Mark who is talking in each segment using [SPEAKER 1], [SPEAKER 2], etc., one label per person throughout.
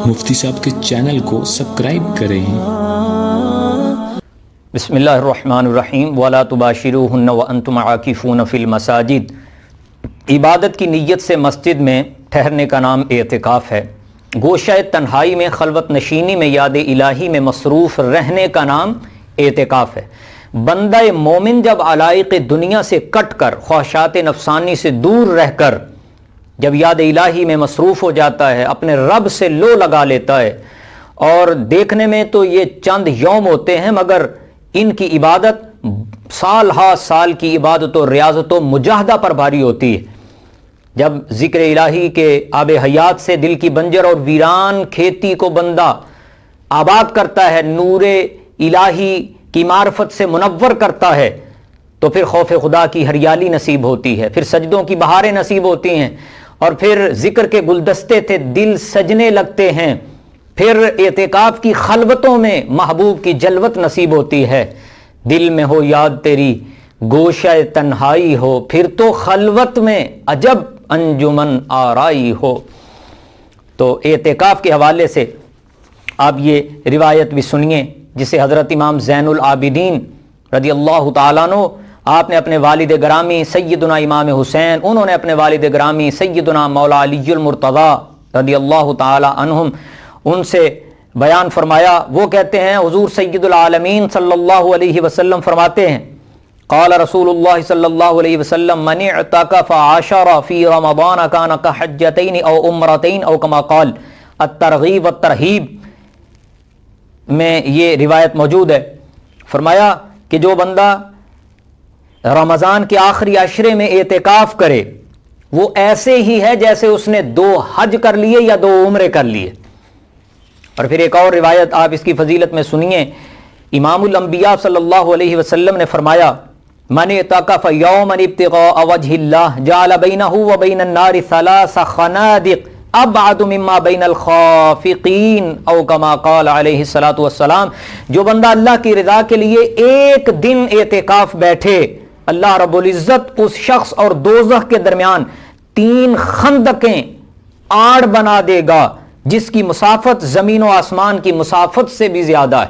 [SPEAKER 1] मुफ्ती साहब के चैनल को सब्सक्राइब करें।
[SPEAKER 2] बिस्मिल्लाहिर्रहमानिर्रहीम वला तुबाशिरूहुन्ना व अंतुम आकिफून फिल मसाजिद। इबादत की नीयत से मस्जिद में ठहरने का नाम एतिकाफ़ है। गोशा तन्हाई में खलवत नशीनी में याद इलाही में मसरूफ़ रहने का नाम एतिकाफ़ है। बंदा मोमिन जब अलाइक़ दुनिया से कट कर ख्वाहिशात नफसानी से दूर रहकर जब याद इलाही में मसरूफ़ हो जाता है, अपने रब से लो लगा लेता है, और देखने में तो ये चंद यौम होते हैं मगर इनकी इबादत साल हा साल की इबादत और रियाजत व मुजाहदा पर भारी होती है। जब ज़िक्र इलाही के आब हयात से दिल की बंजर और वीरान खेती को बंदा आबाद करता है, नूरे इलाही की मार्फत से मुनव्वर करता है, तो फिर खौफ खुदा की हरियाली नसीब होती है, फिर सजदों की बहारें नसीब होती हैं, और फिर जिक्र के गुलदस्ते थे दिल सजने लगते हैं, फिर एतिकाफ की खलवतों में महबूब की जलवत नसीब होती है। दिल में हो याद तेरी गोशा तन्हाई हो, फिर तो खलवत में अजब अंजुमन आराई हो। तो एतिकाफ के हवाले से आप ये रिवायत भी सुनिए जिसे हज़रत इमाम ज़ैनुल आबिदीन रज़ी अल्लाह ताला अन्हु, आपने अपने वालिद ग्रामी सैयदुना इमाम हुसैन, उन्होंने अपने वालिद ग्रामी सैयदुना मौला अलीयुल मुर्तज़ा रज़ी अल्लाह ताला अन्हुम उनसे बयान फरमाया। वो कहते हैं हुज़ूर सैयदुल आलमीन सल्लल्लाहु अलैहि वसल्लम फरमाते हैं, क़ाल रसूलुल्लाह सल्लल्लाहु अलैहि वसल्लम मन इअतकफ़ अशरा फ़ी रमज़ान कान कहज्जतैन औ उम्रतैन औ कमा क़ाल। अत-तरग़ीब व-तरहीब में ये रिवायत मौजूद है। फरमाया कि जो बंदा रमज़ान के आखिरी अशरे में एतिकाफ करे वो ऐसे ही है जैसे उसने 2 हज कर लिए या 2 उम्रे कर लिए। और फिर एक और रिवायत आप इसकी फजीलत में सुनिए। इमामुल अंबिया सल्लल्लाहु अलैहि वसल्लम ने फरमाया मन इअतकफ़ यौमन इब्तिग़ाअ वजहिल्लाह जअल बैनहु व बैनन नारि सलासा खनादिक़ अबअदु मिम्मा बैनल खाफ़िक़ीन औ कमा क़ाल अलैहि सलातु वस्सलाम। जो बंदा अल्लाह की रज़ा के लिए एक दिन एतिकाफ बैठे, अल्लाह रब्बुल इज़्ज़त उस शख्स और दोज़ख के दरमियान 3 खंदकें आड़ बना देगा जिसकी मुसाफत ज़मीन व आसमान की मुसाफत से भी ज़्यादा है।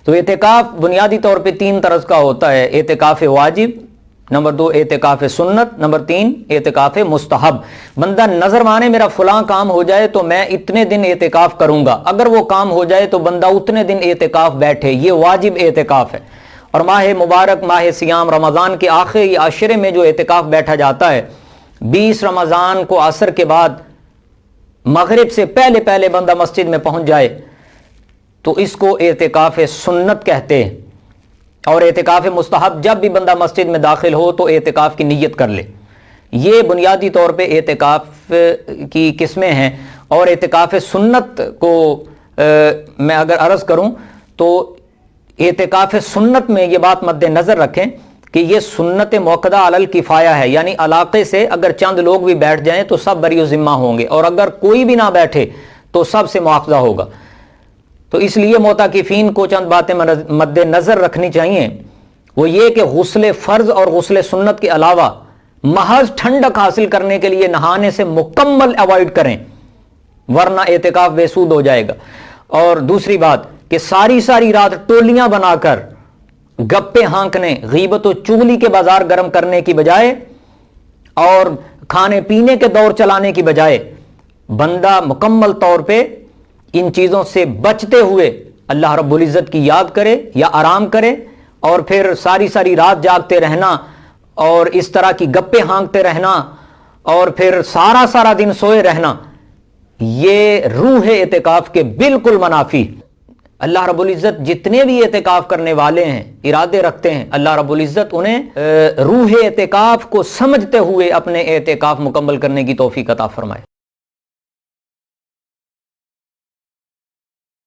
[SPEAKER 2] तो एतिकाफ बुनियादी तौर पे 3 तरह का होता है। एतिकाफ वाजिब, नंबर 2 एतिकाफ सुन्नत, नंबर 3 एतिकाफ मुस्तहब। बंदा नजर माने मेरा फलां काम हो जाए तो मैं इतने दिन एतिकाफ करूंगा, अगर वो काम हो जाए तो बंदा उतने दिन एतिकाफ बैठे, ये वाजिब एतिकाफ है। और माह मुबारक माह सियाम रमज़ान के आखिरी आशरे में जो एतिकाफ बैठा जाता है, 20 रमज़ान को असर के बाद मगरिब से पहले पहले बंदा मस्जिद में पहुंच जाए तो इसको एतिकाफ सुन्नत कहते हैं। और एतिकाफ मुस्तहब जब भी बंदा मस्जिद में दाखिल हो तो एतिकाफ की नीयत कर ले। ये बुनियादी तौर पे एतिकाफ की किस्में हैं। और एतिकाफ सुन्नत को मैं अगर अर्ज़ करूं तो एतिकाफ सुन्नत में ये बात मद्दे नज़र रखें कि ये सुन्नत मुअक्कदा अलल किफ़ाया है, यानी इलाके से अगर चंद लोग भी बैठ जाएं तो सब बरी ज़िम्मा होंगे, और अगर कोई भी ना बैठे तो सब से मुआवजा होगा। तो इसलिए मोताकिफीन को चंद बातें मद्दे नज़र रखनी चाहिए। वो ये कि गुस्ल फ़र्ज़ और गुस्ल सुन्नत के अलावा महज ठंडक हासिल करने के लिए नहाने से मुकम्मल अवॉइड करें, वरना एतिकाफ बेसूद हो जाएगा। और दूसरी बात कि सारी सारी रात टोलियां बनाकर गप्पे हाँकने, गीबत व चुगली के बाजार गर्म करने की बजाय और खाने पीने के दौर चलाने की बजाय बंदा मुकम्मल तौर पे इन चीज़ों से बचते हुए अल्लाह रब्बुल इज़्ज़त की याद करे या आराम करे, और फिर सारी सारी रात जागते रहना और इस तरह की गप्पे हाँकते रहना और फिर सारा सारा दिन सोए रहना, ये रूह एतिकाफ के बिल्कुल मनाफी। अल्लाह रब्बुल इज़्ज़त जितने भी एतिकाफ करने वाले हैं, इरादे रखते हैं, अल्लाह रब्बुल इज़्ज़त उन्हें रूह एतिकाफ को समझते हुए अपने एतिकाफ मुकम्मल करने की तौफीक अता फरमाए।